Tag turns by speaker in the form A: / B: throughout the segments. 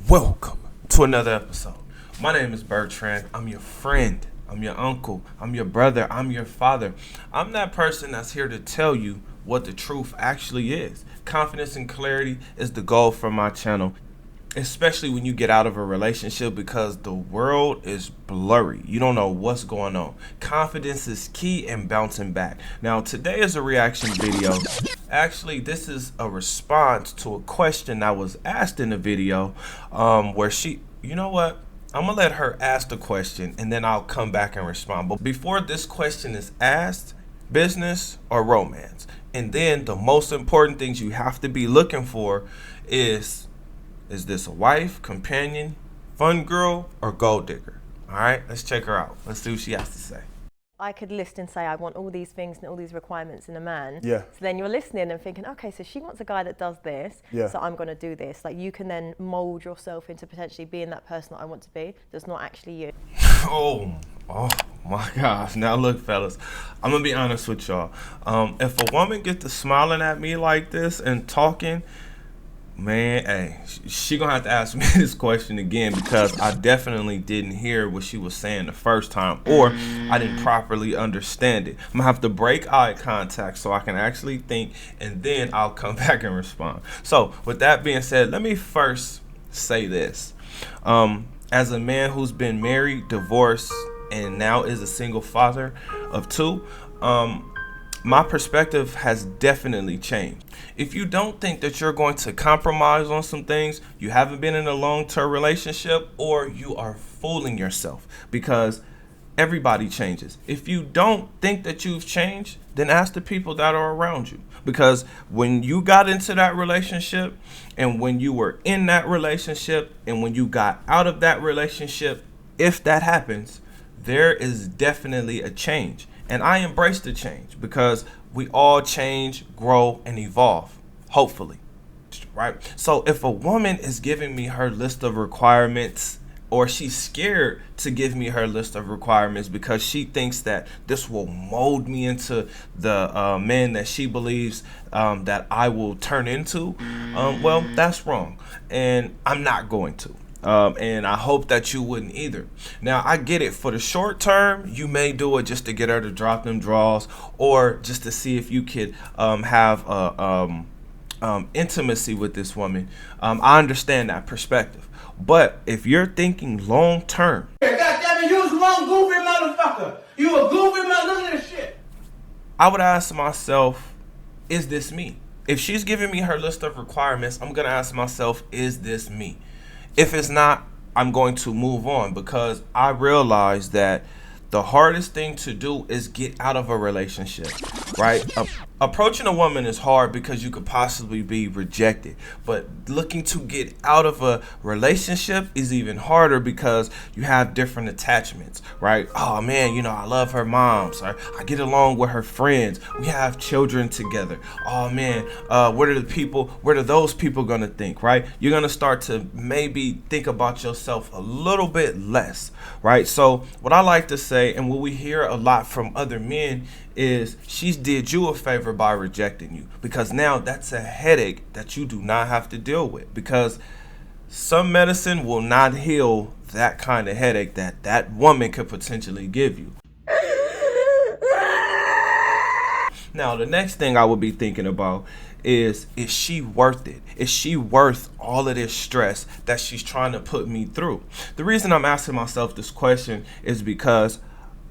A: Welcome to another episode. My name is Bertrand. I'm your friend. I'm your uncle. I'm your brother. I'm your father. I'm that person that's here to tell you what the truth actually is. Confidence and clarity is the goal for my channel, especially when you get out of a relationship because the world is blurry. You don't know what's going on. Confidence is key in bouncing back. Now, today is a reaction video. Actually, this is a response to a question that was asked in the video where you know what? I'm going to let her ask the question and then I'll come back and respond. But before this question is asked, business or romance? And then the most important things you have to be looking for is this a wife, companion, fun girl, or gold digger? All right, let's check her out. Let's see what she has to say.
B: I could list and say I want all these things and all these requirements in a man.
C: Yeah.
B: So then you're listening and thinking, okay, so she wants a guy that does this,
C: Yeah.
B: so I'm going to do this. Like you can then mold yourself into potentially being that person that I want to be that's not actually you.
A: Oh my gosh. Now look, fellas, I'm going to be honest with y'all. If a woman gets to smiling at me like this and talking, man, hey, she gonna have to ask me this question again because I definitely didn't hear what she was saying the first time, or I didn't properly understand it. I'm gonna have to break eye contact so I can actually think, and then I'll come back and respond. So with that being said, let me first say this. As a man who's been married, divorced, and now is a single father of two, my perspective has definitely changed. If you don't think that you're going to compromise on some things, you haven't been in a long-term relationship, or you are fooling yourself because everybody changes. If you don't think that you've changed, then ask the people that are around you. Because when you got into that relationship, and when you were in that relationship, and when you got out of that relationship, if that happens, there is definitely a change. And I embrace the change because we all change, grow, and evolve, hopefully, right? So if a woman is giving me her list of requirements, or she's scared to give me her list of requirements because she thinks that this will mold me into the man that she believes that I will turn into, well, that's wrong. And I'm not going to. And I hope that you wouldn't either. Now, I get it. For the short term, you may do it just to get her to drop them draws, or just to see if you could have intimacy with this woman. I understand that perspective. But if you're thinking long term,
D: goddamn it, you was one goofy motherfucker. You a goofy motherfucker. Look at this shit.
A: I would ask myself, is this me? If she's giving me her list of requirements, I'm gonna ask myself, is this me? If it's not, I'm going to move on because I realize that the hardest thing to do is get out of a relationship, right? Approaching a woman is hard because you could possibly be rejected, but looking to get out of a relationship is even harder because you have different attachments, right? Oh man, I love her moms. I get along with her friends. We have children together. Oh man, what are those people gonna think, right? You're gonna start to maybe think about yourself a little bit less, right? So what I like to say, and what we hear a lot from other men, is she did you a favor by rejecting you, because now that's a headache that you do not have to deal with, because some medicine will not heal that kind of headache that woman could potentially give you. Now, the next thing I would be thinking about is she worth it? Is she worth all of this stress that she's trying to put me through? The reason I'm asking myself this question is because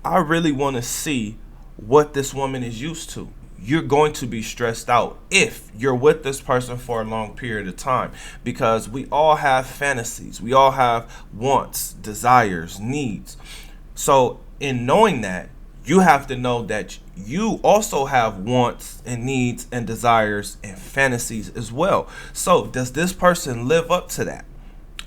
A: I really want to see what this woman is used to. You're going to be stressed out if you're with this person for a long period of time, because we all have fantasies. We all have wants, desires, needs. So in knowing that, you have to know that you also have wants and needs and desires and fantasies as well. So does this person live up to that?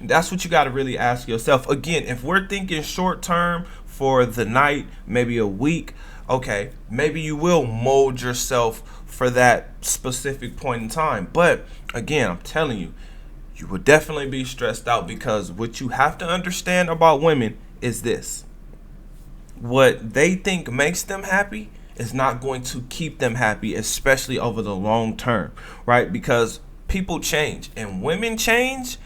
A: That's what you got to really ask yourself. Again, if we're thinking short term, for the night, maybe a week, okay, maybe you will mold yourself for that specific point in time. But again, I'm telling you, you will definitely be stressed out, because what you have to understand about women is this: what they think makes them happy is not going to keep them happy, especially over the long term, right? Because people change and women change,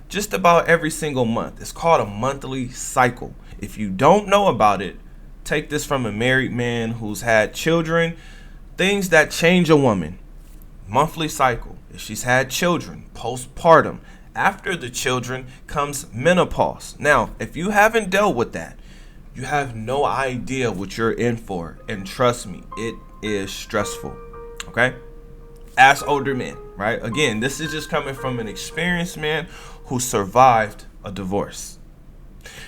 A: just about every single month. It's called a monthly cycle. If you don't know about it, take this from a married man who's had children. Things that change a woman. Monthly cycle. If she's had children, postpartum. After the children comes menopause. Now, if you haven't dealt with that, you have no idea what you're in for. And trust me, it is stressful. Okay? As older men, right? Again, this is just coming from an experienced man who survived a divorce.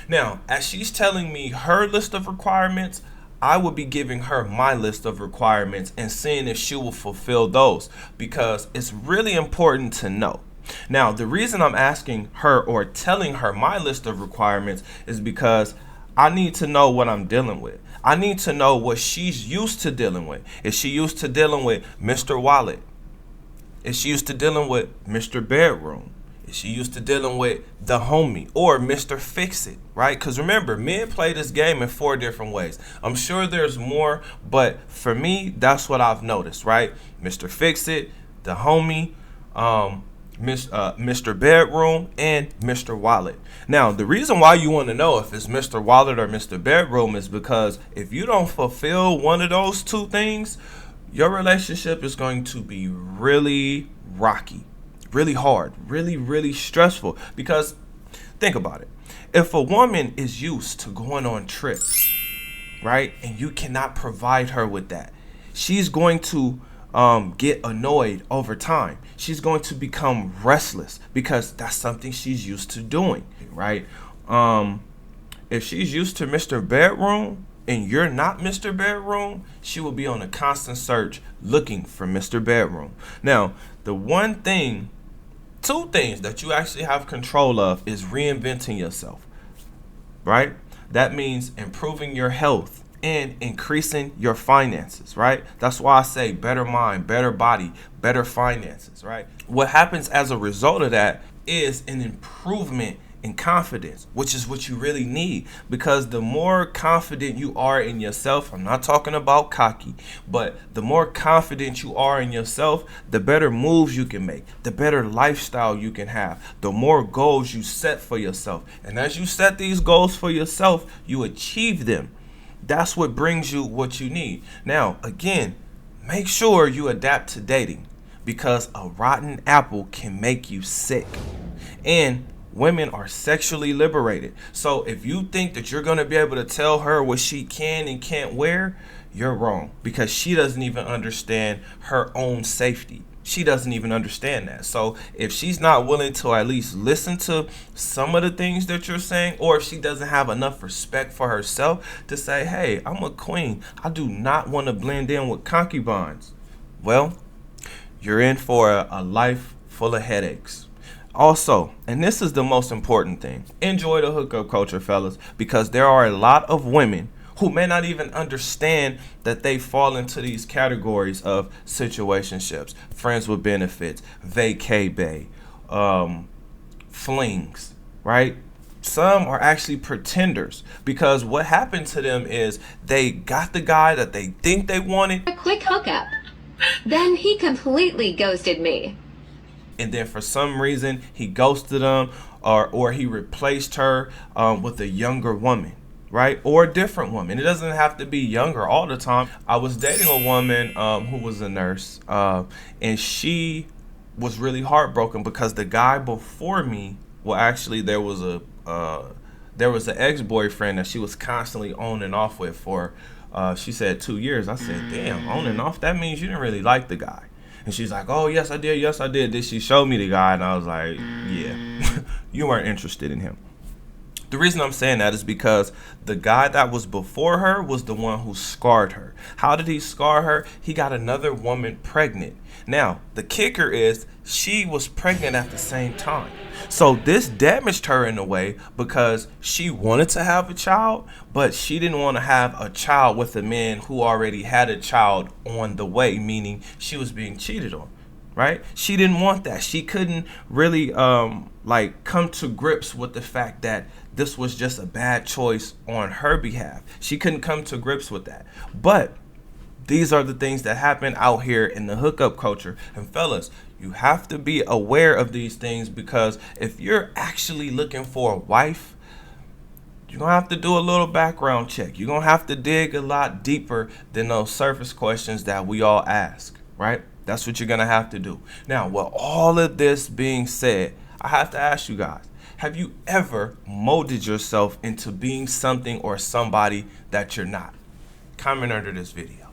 A: Now, as she's telling me her list of requirements, I will be giving her my list of requirements and seeing if she will fulfill those, because it's really important to know. Now, the reason I'm asking her or telling her my list of requirements is because I need to know what I'm dealing with. I need to know what she's used to dealing with. Is she used to dealing with Mr. Wallet? Is she used to dealing with Mr. Bedroom? Is she used to dealing with the homie or Mr. Fix It, right? Because remember, men play this game in 4 different ways. I'm sure there's more, but for me, that's what I've noticed, right? Mr. Fix It, the homie, Mr. Bedroom, and Mr. Wallet. Now, the reason why you want to know if it's Mr. Wallet or Mr. Bedroom is because if you don't fulfill one of those 2 things, your relationship is going to be really rocky. Really hard, really stressful. Because think about it. If a woman is used to going on trips, right, and you cannot provide her with that, she's going to get annoyed over time. She's going to become restless because that's something she's used to doing, right? If she's used to Mr. Bedroom and you're not Mr. Bedroom, she will be on a constant search looking for Mr. Bedroom. Now, the one thing, 2 things that you actually have control of is reinventing yourself, right? That means improving your health and increasing your finances, right? That's why I say better mind, better body, better finances, right? What happens as a result of that is an improvement in confidence, which is what you really need, because the more confident you are in yourself, I'm not talking about cocky, but the more confident you are in yourself, the better moves you can make, the better lifestyle you can have, the more goals you set for yourself. And as you set these goals for yourself, you achieve them. That's what brings you what you need. Now, again, make sure you adapt to dating, because a rotten apple can make you sick. And women are sexually liberated. So if you think that you're going to be able to tell her what she can and can't wear, you're wrong, because she doesn't even understand her own safety. She doesn't even understand that. So if she's not willing to at least listen to some of the things that you're saying, or if she doesn't have enough respect for herself to say, hey, I'm a queen, I do not want to blend in with concubines, well, you're in for a life full of headaches. Also, and this is the most important thing, enjoy the hookup culture, fellas, because there are a lot of women who may not even understand that they fall into these categories of situationships, friends with benefits, vacay bay, flings, right? Some are actually pretenders, because what happened to them is they got the guy that they think they wanted.
C: A quick hookup. Then he completely ghosted me.
A: And then for some reason he ghosted them, or he replaced her with a younger woman, right? Or a different woman. It doesn't have to be younger all the time. I was dating a woman who was a nurse, and she was really heartbroken because the guy before me, well, actually there was an ex-boyfriend that she was constantly on and off with for she said 2 years. I said, damn, on and off, that means you didn't really like the guy. And she's like, oh, yes, I did. Then she showed me the guy, and I was like, yeah, you weren't interested in him. The reason I'm saying that is because the guy that was before her was the one who scarred her. How did he scar her? He got another woman pregnant. Now, the kicker is she was pregnant at the same time. So this damaged her in a way because she wanted to have a child, but she didn't want to have a child with a man who already had a child on the way, meaning she was being cheated on, right? She didn't want that. She couldn't really come to grips with the fact that this was just a bad choice on her behalf. She couldn't come to grips with that. But These are the things that happen out here in the hookup culture. And fellas, you have to be aware of these things, because if you're actually looking for a wife, you're going to have to do a little background check. You're going to have to dig a lot deeper than those surface questions that we all ask, right? That's what you're going to have to do. Now, with all of this being said, I have to ask you guys, have you ever molded yourself into being something or somebody that you're not? Comment under this video.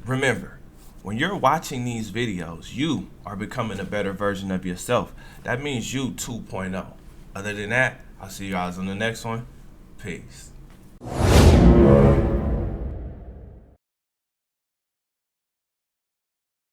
A: Remember, when you're watching these videos, you are becoming a better version of yourself. That means you 2.0. Other than that, I'll see you guys on the next one. Peace.